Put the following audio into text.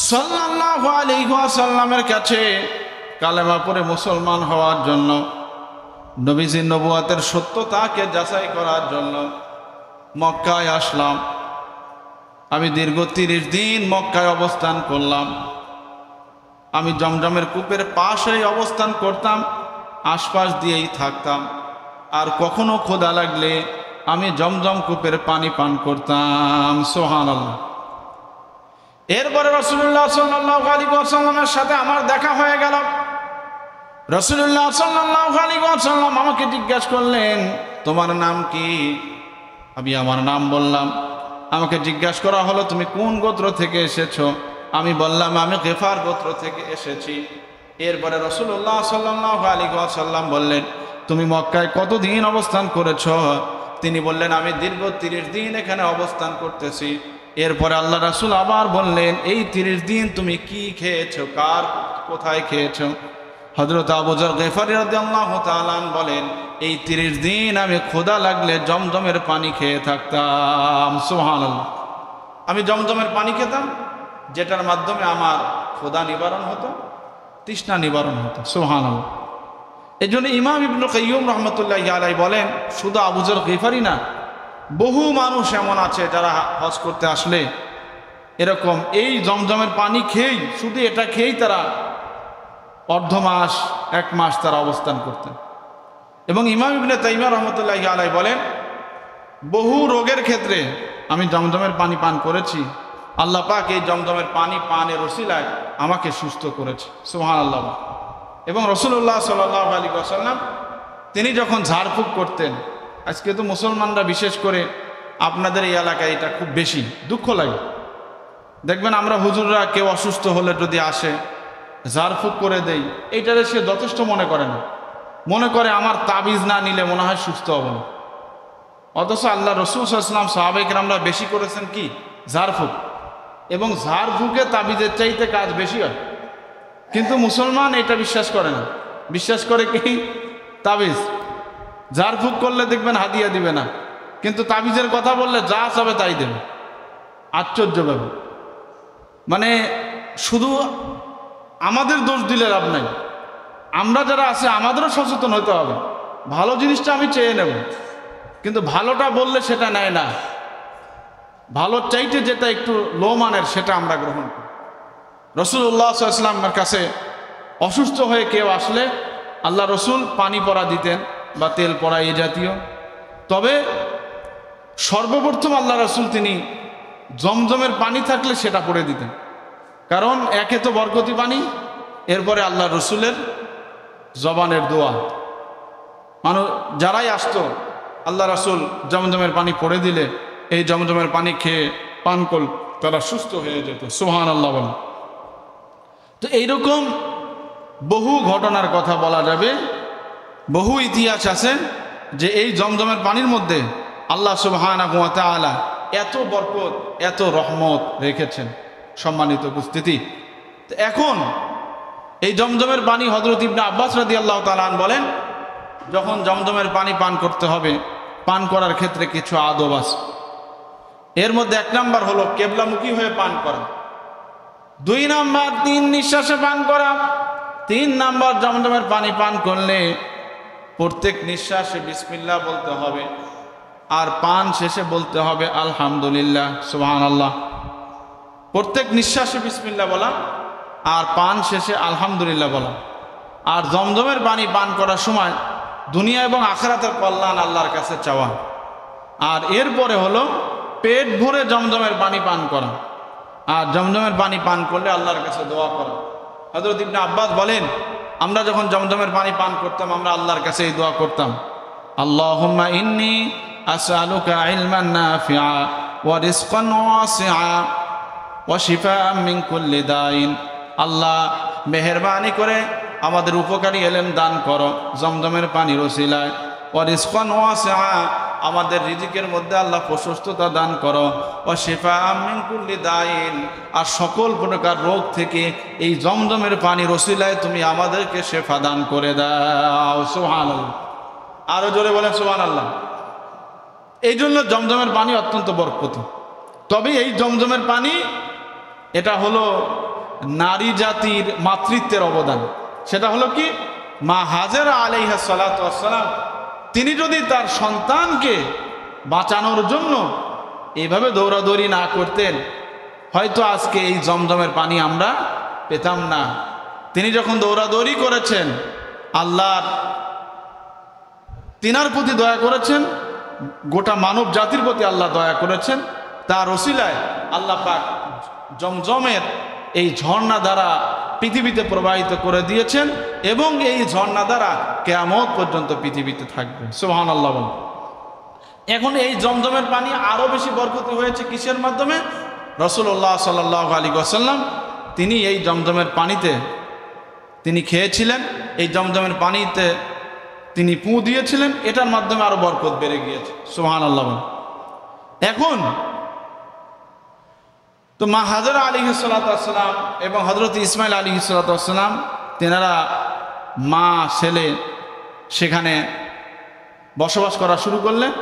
সাল্লাল্লাহু আলাইহি ওয়াসাল্লামের কাছে কালেমা পড়ে মুসলমান হওয়ার জন্য, নবীজির নবুয়াতের সত্যতাকে যাচাই করার জন্য মক্কায় আসলাম। আমি দীর্ঘ 30 দিন মক্কায় অবস্থান করলাম। আমি জমজমের কূপের পাশেই অবস্থান করতাম, আশপাশ দিয়েই থাকতাম। আর কখনো ক্ষুধা লাগলে আমি জমজম কূপের পানি পান করতাম। সুবহানাল্লাহ। এরপরে রাসূলুল্লাহ সাল্লাল্লাহু আলাইহি ওয়াসাল্লামের সাথে আমার দেখা হয়ে গেল। রাসূলুল্লাহ সাল্লাল্লাহু আলাইহি ওয়াসাল্লাম আমাকে জিজ্ঞাসা করলেন, তোমার নাম কি? আমি আমার নাম বললাম। আমাকে জিজ্ঞাসা করা হলো, তুমি কোন গোত্র থেকে এসেছো? আমি বললাম, আমি গিফার গোত্র থেকে এসেছি। এরপরে রাসূলুল্লাহ সাল্লাল্লাহু আলাইহি ওয়াসাল্লাম বললেন, তুমি মক্কায় কতদিন অবস্থান করেছো? তিনি বললেন, আমি দীর্ঘ 30 দিন এখানে অবস্থান করতেছি। এরপরে আল্লাহ রাসূল আবার বললেন, এই 30 দিন তুমি কি খেয়েছো, কার কোথায় খেয়েছো? হযরত আবু যর গিফারী রাদিয়াল্লাহু তাআলা বলেন, এই 30 দিন আমি ক্ষুধা লাগলে জমজমের পানি খেয়ে থাকতাম। সুবহানাল্লাহ। আমি জমজমের পানি খেতাম, যেটার মাধ্যমে আমার ক্ষুধা নিবারণ হতো, তৃষ্ণা নিবারণ হতো। সুবহানাল্লাহ। এই জন্য ইমাম ইবনে কাইয়্যিম রাহমাতুল্লাহি আলাইহি বলেন, শুধু আবু যর গিফারী না, বহু মানুষ এমন আছে যারা হজ করতে আসলে এরকম এই জমজমের পানি খেয়েই, শুধু এটা খেয়েই তারা অর্ধ মাস, 1 মাস তারা অবস্থান করতেন। এবং ইমাম ইবনে তাইমিয়া রাহমাতুল্লাহি আলাইহি বলেন, বহু রোগের ক্ষেত্রে আমি জমজমের পানি পান করেছি, আল্লাহ পাক এই জমজমের পানি পানের ওসিলায় আমাকে সুস্থ করেছে। সুবহানাল্লাহ। এবং রাসূলুল্লাহ সাল্লাল্লাহু আলাইহি ওয়াসাল্লাম তিনি যখন ঝাড়ফুঁক করতেন, আজকে তো মুসলমানরা বিশেষ করে আপনাদের এই এলাকায় এটা খুব বেশি, দুঃখ লাগে। দেখবেন আমরা হুজুররা কেউ অসুস্থ হলে যদি আসে, ঝাড়ফুঁক করে দেই, এইটারে সে যথেষ্ট মনে করে না, মনে করে আমার তাবিজ না নিলে মনে হয় সুস্থ হব না। অথচ আল্লাহ রাসূল সাল্লাল্লাহু আলাইহি ওয়াসাল্লাম সাহাবায়ে কেরামরা বেশি করেছেন কি? ঝাড়ফুঁক। এবং ঝাড়ফুঁকে তাবিজের চাইতে কাজ বেশি হয়। কিন্তু মুসলমান এটা বিশ্বাস করে না, বিশ্বাস করে কি? তাবিজ। ঝাড়ফুঁক করলে দেখবেন হাদিয়া দিবে না, কিন্তু তাবিজের কথা বললে যা চাবে তাই দেবে। আশ্চর্য ব্যাপার। মানে শুধু আমাদের দোষ দিলে লাভ নাই, আমরা যারা আছে আমাদেরও সচেতন হতে হবে। ভালো জিনিসটা আমি চেয়ে নেব, কিন্তু ভালোটা বললে সেটা নেয় না, ভালো চাইতে যেটা একটু লো মানের সেটা আমরা গ্রহণ করি। রাসূলুল্লাহ সাল্লাল্লাহু আলাইহি ওয়াসাল্লামের কাছে অসুস্থ হয়ে কেউ আসলে আল্লাহ রসুল পানি পড়া দিতেন বা তেল পড়া এই জাতীয়। তবে সর্বপ্রথম আল্লাহ রসুল তিনি জমজমের পানি থাকলে সেটা পড়ে দিতেন, কারণ একে তো বরকতি পানি, এরপরে আল্লাহ রসুলের জবানের দোয়া। মানুষ যারাই আসতো আল্লাহ রসুল জমজমের পানি পড়ে দিলে এই জমজমের পানি খেয়ে পান করল, তারা সুস্থ হয়ে যেত। সুবহানাল্লাহ বলেন। তো এইরকম বহু ঘটনার কথা বলা যাবে, বহু ইতিহাস আছে যে এই জমজমের পানির মধ্যে আল্লাহ সুবহানাহু ওয়া তাআলা এত বরকত, এত রহমত রেখেছেন। সম্মানিত উপস্থিতি, তো এখন এই জমজমের পানি হযরত ইবনে আব্বাস রাদিয়াল্লাহু তাআলা আনহু বলেন, যখন জমজমের পানি পান করতে হবে, পান করার ক্ষেত্রে কিছু আদব আছে। এর মধ্যে 1 নাম্বার হলো কেবলামুখী হয়ে পান করা, 2 নাম্বার 3 নিঃশ্বাসে পান করা, 3 নাম্বার জমজমের পানি পান করলে প্রত্যেক নিঃশ্বাসে বিসমিল্লাহ বলতে হবে, আর পান শেষে বলতে হবে আলহামদুলিল্লাহ। সুবহানাল্লাহ। প্রত্যেক নিঃশ্বাসে বিসমিল্লাহ বলা আর পান শেষে আলহামদুলিল্লাহ বলা। আর জমজমের পানি পান করার সময় দুনিয়া এবং আখিরাতের কল্যাণ আল্লাহর কাছে চাওয়া। আর এরপরে হলো পেট ভরে জমজমের পানি পান করা, আর জমজমের পানি পান করলে আল্লাহর কাছে দোয়া করা। হযরত ইবনে আব্বাস বলেন, আমরা যখন জমজমের পানি পান করতাম আমরা আল্লাহর কাছে এই দোয়া করতাম, আল্লাহুম্মা ইন্নী আসআলুকা ইলমান নাফিআ ওয়া রিজকান ওয়াসিআ ওয়া শিফাআন মিন কুল্লি দাইন। আল্লাহ মেহেরবানি করে আমাদের উপকারী ইলম দান করো জমজমের পানির ওসিলায়, ওয়া রিজকান ওয়াসিআ আমাদের রিজিকের মধ্যে আল্লাহ প্রশস্ততা দান করো, ও শিফাআন মিন কুল্লি দাইন আর সকল প্রকার রোগ থেকে এই জমজমের পানির ওসিলায় তুমি আমাদেরকে শেফা দান করে দাও। সুবহানাল্লাহ। আরো জোরে বলেন সুবহানাল্লাহ। এই জন্য জমজমের পানি অত্যন্ত বরকতি। তবে এই জমজমের পানি এটা হলো নারী জাতির মাতৃত্বের অবদান। সেটা হলো কি, মা হাজেরা আলাইহিস সালাতু ওয়াস সালাম তিনি যদি তার সন্তানকে বাঁচানোর জন্য এইভাবে দৌড়াদৌড়ি না করতেন, হয়তো আজকে এই জমজমের পানি আমরা পেতাম না। তিনি যখন দৌড়াদৌড়ি করেছেন, আল্লাহর তিনার প্রতি দয়া করেছেন, গোটা মানব জাতির প্রতি আল্লাহ দয়া করেছেন। তার ওসিলায় আল্লাহ পাক জমজমের এই ঝর্ণা দ্বারা পৃথিবীতে প্রবাহিত করে দিয়েছেন এবং এই ঝর্ণা দ্বারা কিয়ামত পর্যন্ত পৃথিবীতে থাকবে। সুবহানাল্লাহ। এখন এই জমজমের পানি আরো বেশি বরকতি হয়েছে কিসের মাধ্যমে? রাসূলুল্লাহ সাল্লাল্লাহু আলাইহি ওয়াসাল্লাম তিনি এই জমজমের পানিতে তিনি খেয়েছিলেন, এই জমজমের পানিতে তিনি পু দিয়েছিলেন, এটার মাধ্যমে আরো বরকত বেড়ে গিয়েছে। সুবহানাল্লাহ। এখন তো মা হাজেরা আলাইহিস সালাতু ওয়াস সালাম এবং হযরত ইসমাইল আলাইহিস সালাতু ওয়াস সালাম তেনারা মা ছেলে সেখানে বসবাস করা শুরু করলেন।